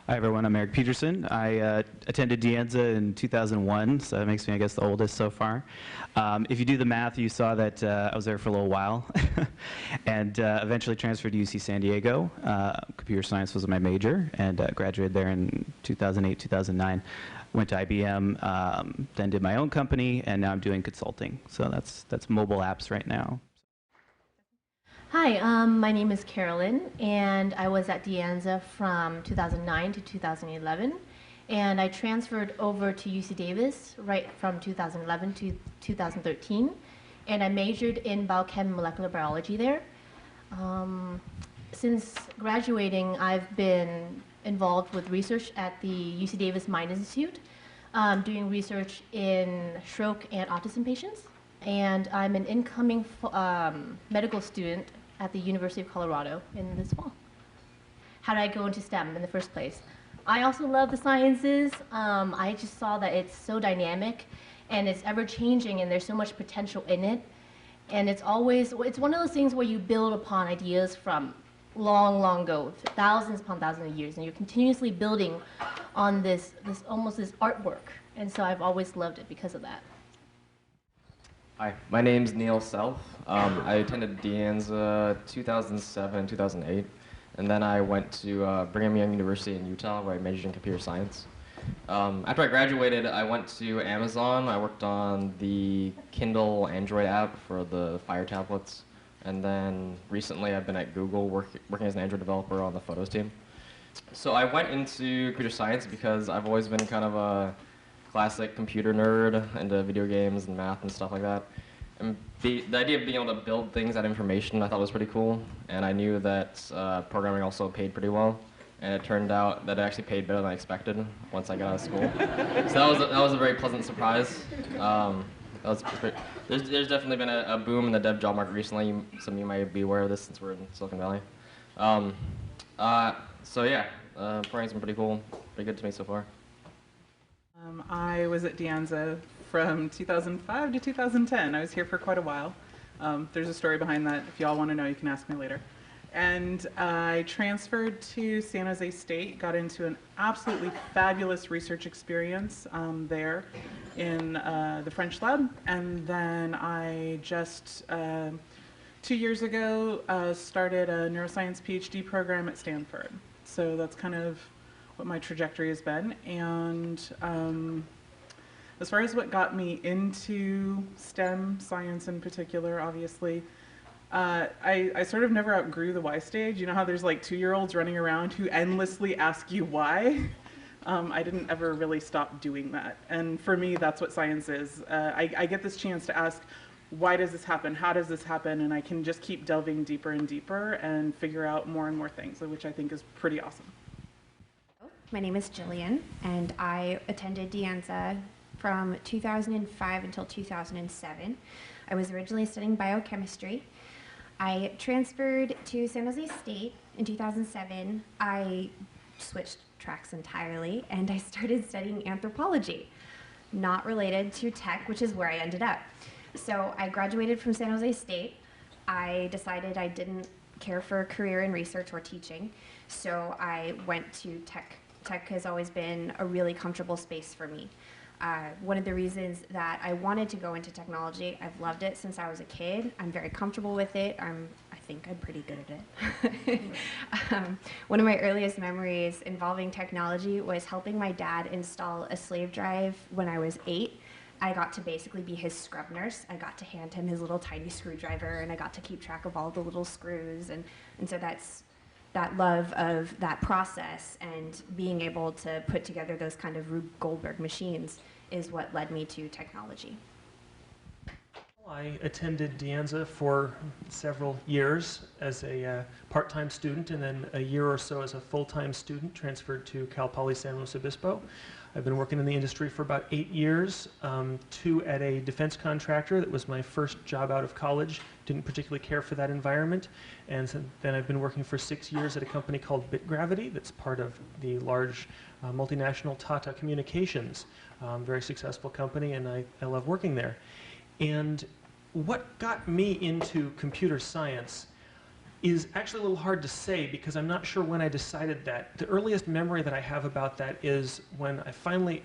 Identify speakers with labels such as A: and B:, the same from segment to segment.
A: Hi everyone, I'm Eric Peterson. I attended De Anza in 2001, so that makes me, I guess, the oldest so far. If you do the math, you saw that I was there for a little while and eventually transferred to UC San Diego. Computer science was my major and graduated there in 2008, 2009. Went to IBM, then did my own company, and now I'm doing consulting. So that's mobile apps right now.
B: Hi, my name is Carolyn, and I was at De Anza from 2009 to 2011, and I transferred over to UC Davis right from 2011 to 2013, and I majored in biochem and molecular biology there. Since graduating, I've been involved with research at the UC Davis Mind Institute, doing research in stroke and autism patients. And I'm an incoming medical student at the University of Colorado in this fall. How did I go into STEM in the first place? I also love the sciences. I just saw that it's so dynamic and it's ever changing and there's so much potential in it. And it's one of those things where you build upon ideas from long, long ago, thousands upon thousands of years, and you're continuously building on this almost this artwork. And so I've always loved it because of that.
C: Hi, my name's Neil Self. I attended De Anza 2007, 2008, and then I went to Brigham Young University in Utah, where I majored in computer science. After I graduated, I went to Amazon. I worked on the Kindle Android app for the Fire tablets, and then recently I've been at Google working as an Android developer on the Photos team. So I went into computer science because I've always been kind of a classic computer nerd into video games and math and stuff like that. And the idea of being able to build things out of information I thought was pretty cool. And I knew that programming also paid pretty well. And it turned out that it actually paid better than I expected once I got out of school. So that was a very pleasant surprise. There's definitely been a boom in the dev job market recently. Some of you might be aware of this since we're in Silicon Valley. So yeah, programming's been pretty cool, pretty good to me so far.
D: I was at De Anza from 2005 to 2010. I was here for quite a while. There's a story behind that. If y'all want to know, you can ask me later. And I transferred to San Jose State, got into an absolutely fabulous research experience there in the French lab. And then I just 2 years ago started a neuroscience PhD program at Stanford. So that's kind of what my trajectory has been. And as far as what got me into STEM, science in particular, obviously, I sort of never outgrew the why stage. You know how there's like 2-year-olds running around who endlessly ask you why? I didn't ever really stop doing that. And for me, that's what science is. I get this chance to ask, why does this happen? How does this happen? And I can just keep delving deeper and deeper and figure out more and more things, which I think is pretty awesome.
E: My name is Jillian, and I attended De Anza from 2005 until 2007. I was originally studying biochemistry. I transferred to San Jose State in 2007. I switched tracks entirely, and I started studying anthropology, not related to tech, which is where I ended up. So I graduated from San Jose State. I decided I didn't care for a career in research or teaching, so I went to tech. Tech has always been a really comfortable space for me. One of the reasons that I wanted to go into technology, I've loved it since I was a kid. I'm very comfortable with it. I think I'm pretty good at it. One of my earliest memories involving technology was helping my dad install a slave drive when I was 8. I got to basically be his scrub nurse. I got to hand him his little tiny screwdriver, and I got to keep track of all the little screws. And so that's that love of that process and being able to put together those kind of Rube Goldberg machines is what led me to technology.
F: I attended De Anza for several years as a part-time student, and then a year or so as a full-time student, transferred to Cal Poly San Luis Obispo. I've been working in the industry for about 8 years, 2 at a defense contractor. That was my first job out of college. Didn't particularly care for that environment. And so then I've been working for 6 years at a company called BitGravity that's part of the large multinational Tata Communications. Very successful company, and I love working there. And what got me into computer science is actually a little hard to say because I'm not sure when I decided that. The earliest memory that I have about that is when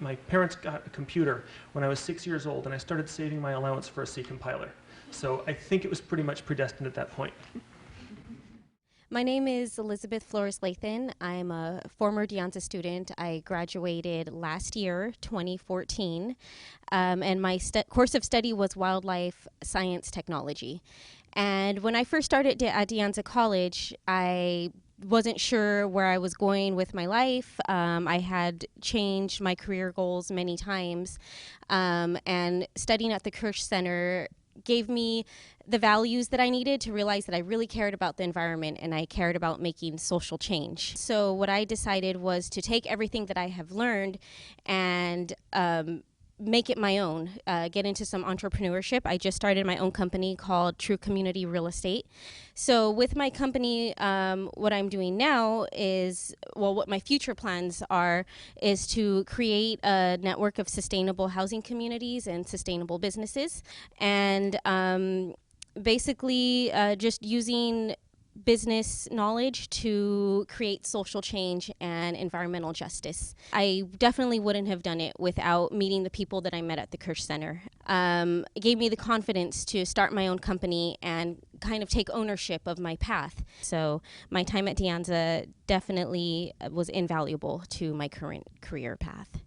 F: my parents got a computer when I was 6 years old, and I started saving my allowance for a C compiler. So I think it was pretty much predestined at that point.
G: My name is Elizabeth Flores-Lathan. I'm a former De Anza student. I graduated last year, 2014, and my course of study was wildlife science technology. And when I first started at De Anza College, I wasn't sure where I was going with my life. I had changed my career goals many times, and studying at the Kirsch Center gave me the values that I needed to realize that I really cared about the environment and I cared about making social change. So what I decided was to take everything that I have learned and make it my own, get into some entrepreneurship. I just started my own company called True Community Real Estate. So with my company, what I'm doing now is, well, what my future plans are is to create a network of sustainable housing communities and sustainable businesses. And basically just using business knowledge to create social change and environmental justice. I definitely wouldn't have done it without meeting the people that I met at the Kirsch Center. It gave me the confidence to start my own company and kind of take ownership of my path. So my time at De Anza definitely was invaluable to my current career path.